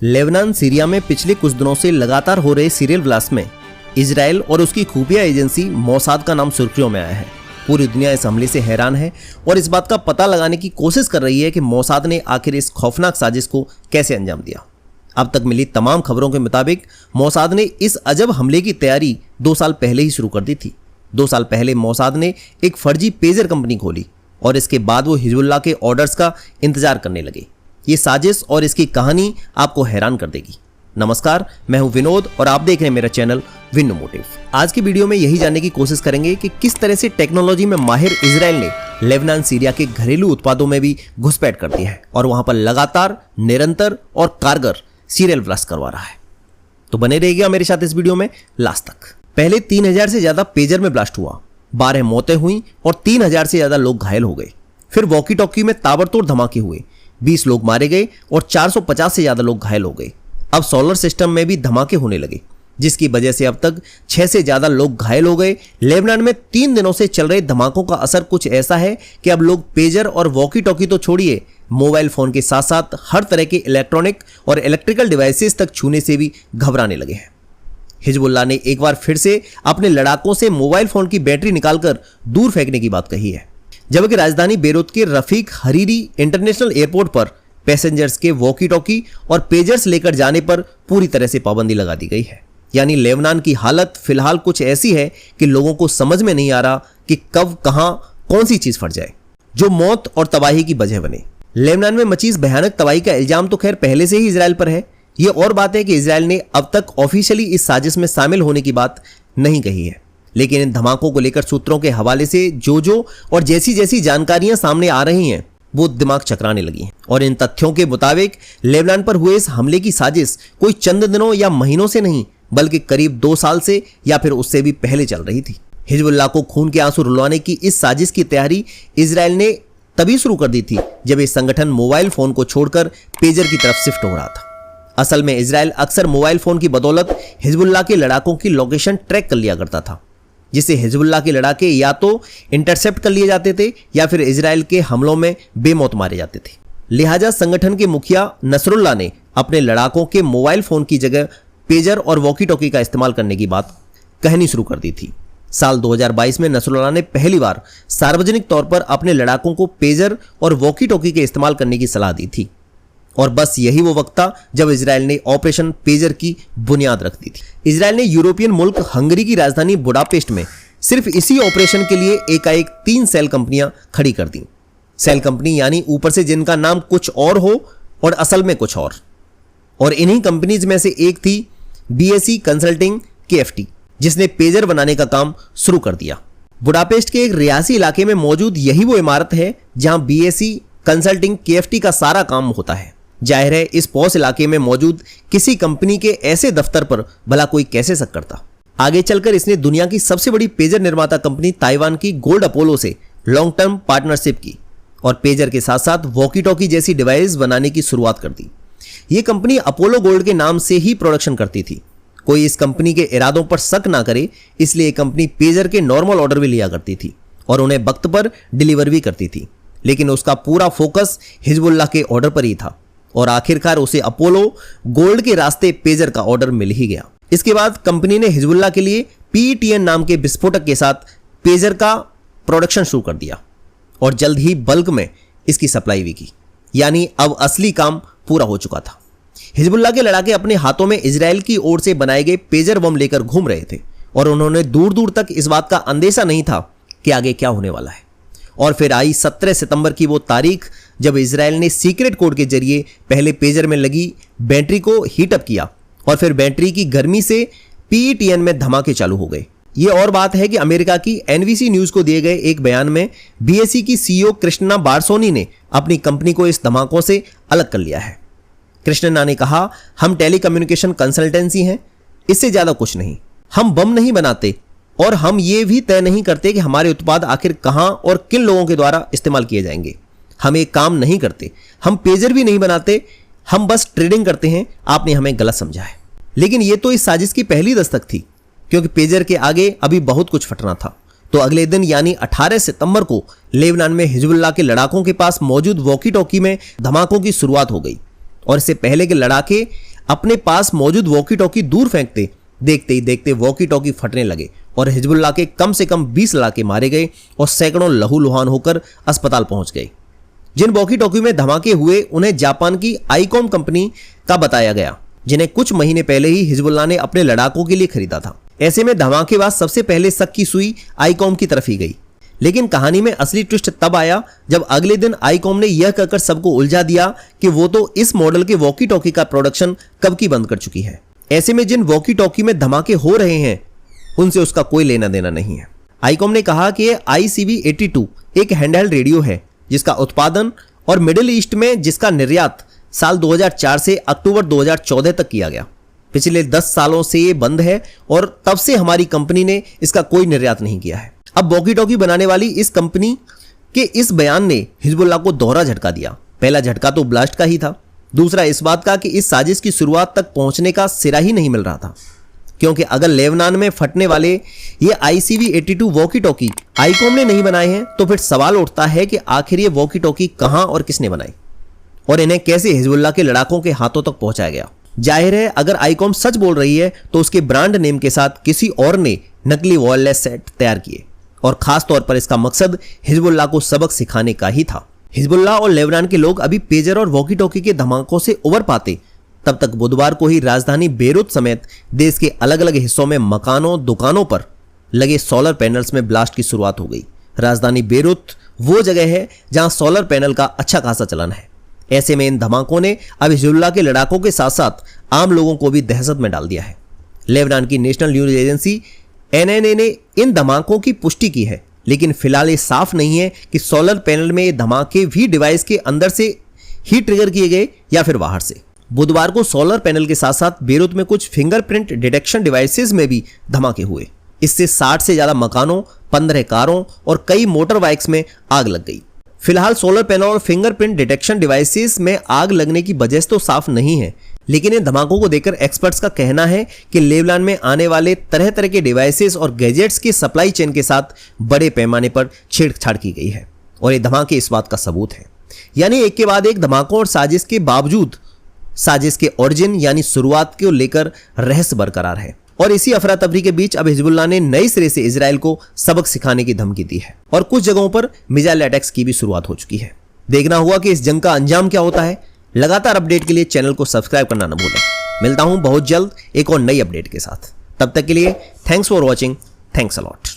Lebanon Syria में पिछले कुछ दिनों से लगातार हो रहे सीरियल ब्लास्ट में इजराइल और उसकी खुफिया एजेंसी मोसाद का नाम सुर्खियों में आया है। पूरी दुनिया इस हमले से हैरान है और इस बात का पता लगाने की कोशिश कर रही है कि मोसाद ने आखिर इस खौफनाक साजिश को कैसे अंजाम दिया। अब तक मिली तमाम खबरों के मुताबिक मोसाद ने इस अजब हमले की तैयारी 2 साल पहले ही शुरू कर दी थी। 2 साल पहले मोसाद ने एक फर्जी पेजर कंपनी खोली और इसके बाद वो हिजबुल्लाह के ऑर्डर्स का इंतजार करने लगे। ये साजिश और इसकी कहानी आपको हैरान कर देगी। नमस्कार, मैं हूं विनोद और आप देख रहे हैं मेरा चैनल विन्नो मोटिव। आज की वीडियो में यही जानने की कोशिश करेंगे कि किस तरह से टेक्नोलॉजी में माहिर इजराइल ने लेबनान सीरिया के घरेलू उत्पादों में भी घुसपैठ कर दी है और वहां पर लगातार, निरंतर और कारगर सीरियल ब्लास्ट करवा रहा है। तो बने रहिएगा मेरे साथ इस वीडियो में लास्ट तक। पहले 3000 से ज्यादा पेजर में ब्लास्ट हुआ, 12 मौतें हुई और 3000 से ज्यादा लोग घायल हो गए। फिर वॉकी टॉकी में ताबड़तोड़ धमाके हुए, 20 लोग मारे गए और 450 से ज्यादा लोग घायल हो गए। अब सोलर सिस्टम में भी धमाके होने लगे, जिसकी वजह से अब तक 6 से ज्यादा लोग घायल हो गए। लेबनान में 3 दिनों से चल रहे धमाकों का असर कुछ ऐसा है कि अब लोग पेजर और वॉकी टॉकी तो छोड़िए, मोबाइल फोन के साथ साथ हर तरह के इलेक्ट्रॉनिक और इलेक्ट्रिकल डिवाइसेस तक छूने से भी घबराने लगे हैं। हिजबुल्लाह ने एक बार फिर से अपने लड़ाकों से मोबाइल फोन की बैटरी निकालकर दूर फेंकने की बात कही है, जबकि राजधानी बेरूत के रफीक हरीरी इंटरनेशनल एयरपोर्ट पर पैसेंजर्स के वॉकी टॉकी और पेजर्स लेकर जाने पर पूरी तरह से पाबंदी लगा दी गई है। यानी लेबनान की हालत फिलहाल कुछ ऐसी है कि लोगों को समझ में नहीं आ रहा कि कब कहां कौन सी चीज फट जाए जो मौत और तबाही की वजह बने। लेबनान में मची इस भयानक तबाही का इल्जाम तो खैर पहले से ही इजराइल पर है। यह और बात है कि इजराइल ने अब तक ऑफिशियली इस साजिश में शामिल होने की बात नहीं कही है, लेकिन इन धमाकों को लेकर सूत्रों के हवाले से जो और जैसी जानकारियां सामने आ रही हैं वो दिमाग चकराने लगी हैं। और इन तथ्यों के मुताबिक लेबनान पर हुए इस हमले की साजिश कोई चंद दिनों या महीनों से नहीं, बल्कि करीब 2 साल से या फिर उससे भी पहले चल रही थी। हिजबुल्लाह को खून के आंसू रुलवाने की इस साजिश की तैयारी इजराइल ने तभी शुरू कर दी थी जब ये संगठन मोबाइल फोन को छोड़कर पेजर की तरफ शिफ्ट हो रहा था। असल में इजराइल अक्सर मोबाइल फोन की बदौलत हिजबुल्लाह के लड़ाकों की लोकेशन ट्रैक कर लिया करता था, जिससे हिजबुल्लाह के लड़ाके या तो इंटरसेप्ट कर लिए जाते थे या फिर इजराइल के हमलों में बेमौत मारे जाते थे। लिहाजा संगठन के मुखिया नसरुल्लाह ने अपने लड़ाकों के मोबाइल फोन की जगह पेजर और वॉकी टॉकी का इस्तेमाल करने की बात कहनी शुरू कर दी थी। साल 2022 में नसरुल्लाह ने पहली बार सार्वजनिक तौर पर अपने लड़ाकों को पेजर और वॉकी टॉकी के इस्तेमाल करने की सलाह दी थी और बस यही वो वक्त था जब इजराइल ने ऑपरेशन पेजर की बुनियाद रख दी थी। इजराइल ने यूरोपियन मुल्क हंगरी की राजधानी बुडापेस्ट में सिर्फ इसी ऑपरेशन के लिए एकाएक 3 सेल कंपनियां खड़ी कर दी। सेल कंपनी यानी ऊपर से जिनका नाम कुछ और हो और असल में कुछ और इन्हीं कंपनीज में से एक थी BSE कंसल्टिंग KFT, जिसने पेजर बनाने का काम शुरू कर दिया। बुडापेस्ट के एक रियासी इलाके में मौजूद यही वो इमारत है जहां BSE कंसल्टिंग KFT का सारा काम होता है। जाहिर है इस पॉश इलाके में मौजूद किसी कंपनी के ऐसे दफ्तर पर भला कोई कैसे शक करता। आगे चलकर इसने दुनिया की सबसे बड़ी पेजर निर्माता कंपनी ताइवान की गोल्ड अपोलो से लॉन्ग टर्म पार्टनरशिप की और पेजर के साथ साथ वॉकी टॉकी जैसी डिवाइस बनाने की शुरुआत कर दी। यह कंपनी अपोलो गोल्ड के नाम से ही प्रोडक्शन करती थी। कोई इस कंपनी के इरादों पर शक ना करे, इसलिए कंपनी पेजर के नॉर्मल ऑर्डर भी लिया करती थी और उन्हें वक्त पर डिलीवर भी करती थी, लेकिन उसका पूरा फोकस हिजबुल्लाह के ऑर्डर पर ही था और आखिरकार उसे अपोलो गोल्ड के रास्ते पेजर का ऑर्डर मिल ही गया। इसके बाद कंपनी ने हिजबुल्लाह के लिए PETN नाम के विस्फोटक के साथ पेजर का प्रोडक्शन शुरू कर दिया और जल्द ही बल्क में इसकी सप्लाई भी की। यानी अब असली काम पूरा हो चुका था। हिजबुल्लाह के लड़ाके अपने हाथों में इजराइल की ओर से बनाए गए पेजर बम लेकर घूम रहे थे और उन्होंने दूर दूर तक इस बात का अंदेशा नहीं था कि आगे क्या होने वाला है। और फिर आई 17 सितंबर की वो तारीख जब इजराइल ने सीक्रेट कोड के जरिए पहले पेजर में लगी बैटरी को हीटअप किया और फिर बैटरी की गर्मी से PETN में धमाके चालू हो गए। ये और बात है कि अमेरिका की NBC न्यूज को दिए गए एक बयान में BSE की CEO कृष्णा बारसोनी ने अपनी कंपनी को इस धमाकों से अलग कर लिया है। कृष्णा ने कहा, हम टेलीकम्युनिकेशन कंसल्टेंसी हैं, इससे ज्यादा कुछ नहीं। हम बम नहीं बनाते और हम ये भी तय नहीं करते कि हमारे उत्पाद आखिर कहां और किन लोगों के द्वारा इस्तेमाल किए जाएंगे। हम एक काम नहीं करते, हम पेजर भी नहीं बनाते, हम बस ट्रेडिंग करते हैं। आपने हमें गलत समझा है। लेकिन यह तो इस साजिश की पहली दस्तक थी, क्योंकि पेजर के आगे अभी बहुत कुछ फटना था। तो अगले दिन यानी 18 सितंबर को लेबनान में हिजबुल्लाह के लड़ाकों के पास मौजूद वॉकी टॉकी में धमाकों की शुरुआत हो गई और इससे पहले के लड़ाके अपने पास मौजूद वॉकी टॉकी दूर फेंकते। देखते ही देखते वॉकी टॉकी फटने लगे और हिजबुल्लाह के कम से कम 20 लड़ाके मारे गए और सैकड़ों लहूलुहान होकर अस्पताल पहुंच गए। जिन वॉकी टॉकी में धमाके हुए उन्हें जापान की आईकॉम कंपनी का बताया गया, जिन्हें कुछ महीने पहले ही हिजबुल्लाह ने अपने लड़ाकों के लिए खरीदा था। ऐसे में धमाके बाद सबसे पहले शक की सुई आईकॉम की तरफ ही गई। लेकिन कहानी में असली ट्विस्ट तब आया जब अगले दिन आईकॉम ने यह कहकर सबको उलझा दिया कि वो तो इस मॉडल के वॉकी टॉकी का प्रोडक्शन कब की बंद कर चुकी है। ऐसे में जिन वॉकी टॉकी में धमाके हो रहे हैं उनसे उसका कोई लेना देना नहीं है। आईकॉम ने कहा कि यह ICV82 एक हैंडहेल्ड रेडियो है जिसका उत्पादन और मिडिल ईस्ट में जिसका निर्यात साल 2004 से अक्टूबर 2014 तक किया गया। पिछले 10 सालों से ये बंद है और तब से हमारी कंपनी ने इसका कोई निर्यात नहीं किया है। अब वॉकी टॉकी बनाने वाली इस कंपनी के इस बयान ने हिजबुल्लाह को दोहरा झटका दिया। पहला झटका तो ब्लास्ट का ही था, दूसरा इस बात का कि इस साजिश की शुरुआत तक पहुंचने का सिरा ही नहीं मिल रहा था, क्योंकि अगर लेबनान में फटने वाले ये ICV82 वॉकी टॉकी आईकॉम ने नहीं बनाए हैं तो फिर सवाल उठता है कि आखिर ये वॉकी टॉकी कहां और किसने बनाई और इन्हें कैसे हिजबुल्लाह के लड़ाकों के हाथों तक पहुंचाया गया। जाहिर है अगर आईकॉम सच बोल रही है तो उसके ब्रांड नेम के साथ किसी और ने नकली वायरलेस सेट तैयार किए और खास तौर पर इसका मकसद हिजबुल्लाह को सबक सिखाने का ही था। हिजबुल्लाह और लेबनान के लोग अभी पेजर और वॉकी टॉकी के धमाकों से उबर पाते तब तक बुधवार को ही राजधानी बेरूत समेत देश के अलग अलग हिस्सों में मकानों दुकानों पर लगे सोलर पैनल्स में ब्लास्ट की शुरुआत हो गई। राजधानी बेरूत वो जगह है जहां सोलर पैनल का अच्छा खासा चलन है। ऐसे में इन धमाकों ने अब हिजबुल्लाह के लड़ाकों के साथ साथ आम लोगों को भी दहशत में डाल दिया है। लेबनान की नेशनल न्यूज एजेंसी NNA ने इन धमाकों की पुष्टि की है, लेकिन फिलहाल ये साफ नहीं है कि सोलर पैनल में ये धमाके भी डिवाइस के अंदर से ही ट्रिगर किए गए या फिर बाहर से। बुधवार को सोलर पैनल के साथ साथ बेरूत में कुछ फिंगरप्रिंट डिटेक्शन डिवाइसेस में भी धमाके हुए। इससे 60 से ज्यादा मकानों, 15 कारों और कई मोटर बाइक्स में आग लग गई। फिलहाल सोलर पैनल और फिंगरप्रिंट डिटेक्शन डिवाइसेस में आग लगने की वजह तो साफ नहीं है, लेकिन इन धमाकों को देखकर एक्सपर्ट्स का कहना है कि लेबनान में आने वाले तरह तरह के डिवाइसेस और गैजेट्स की सप्लाई चेन के साथ बड़े पैमाने पर छेड़छाड़ की गई है और ये धमाके इस बात का सबूत है। यानी एक के बाद एक धमाकों और साजिश के बावजूद साजिश के ओरिजिन यानी शुरुआत को लेकर रहस्य बरकरार है और इसी अफरा तफरी के बीच अब हिजबुल्लाह ने नए सिरे से इजराइल को सबक सिखाने की धमकी दी है और कुछ जगहों पर मिसाइल अटैक्स की भी शुरुआत हो चुकी है। देखना हुआ कि इस जंग का अंजाम क्या होता है। लगातार अपडेट के लिए चैनल को सब्सक्राइब करना न भूलें। मिलता हूं बहुत जल्द एक और नई अपडेट के साथ। तब तक के लिए thanks for watching. Thanks a lot.